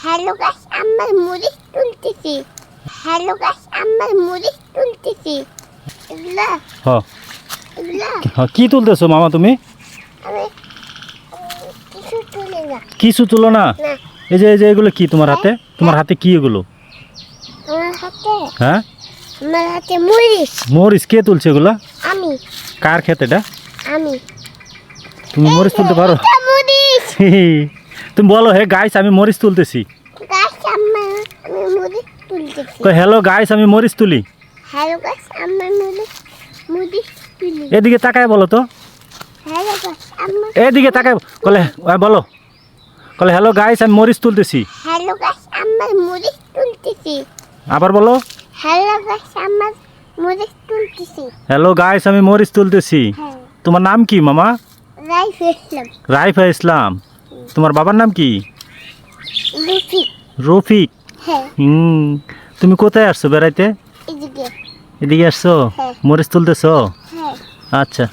Hello guys, আমার মরিচ তুলতেছি। Hello guys, আমার মরিচ তুলতেছি। এগুলা হ্যাঁ এগুলা হ্যাঁ, কি তুলতেছো মামা তুমি? আমি কিছু তুলি না। কিছু তুলো না? না, এই যে এগুলো কি তোমার হাতে? তোমার হাতে কি এগুলো? আমার হাতে হ্যাঁ, আমার হাতে মরিচ। মরিচ কে তুলছে এগুলা? আমি কার ক্ষেত এটা? আমি তুমি মরিচ তুলতে পারো? এটা মরিচ। তুমি বলো, হে গাইস আমি মরিচ তুলতেছি। গাইস, আমি মরিচ তুলতেছি। হ্যালো গাইস আমি মরিচ তুলি। হ্যালো গাইস, আমার মরিচ তুলি। এদিকে তাকায় বলো তো, হ্যালো গাইস, আমার এদিকে তাকায় বলে বলো, বলে হ্যালো গাইস আমি মরিচ তুলতেছি। হ্যালো গাইস, আমার মরিচ তুলতেছি। আবার বলো, হ্যালো গাইস, আমার মরিচ তুলতেছি। হ্যালো গাইস আমি মরিচ তুলতেছি। হ্যাঁ, তোমার নাম কি মামা? রাইস ইসলাম। রাইফা ইসলাম। তোমার বাবার নাম কি? রফিক। রফিক। হ্যাঁ, তুমি কোথায় আসছো বেড়াইতে? এদিকে। এদিকে আসছো? হ্যাঁ। মরিচ তুলতেছো? হ্যাঁ। আচ্ছা।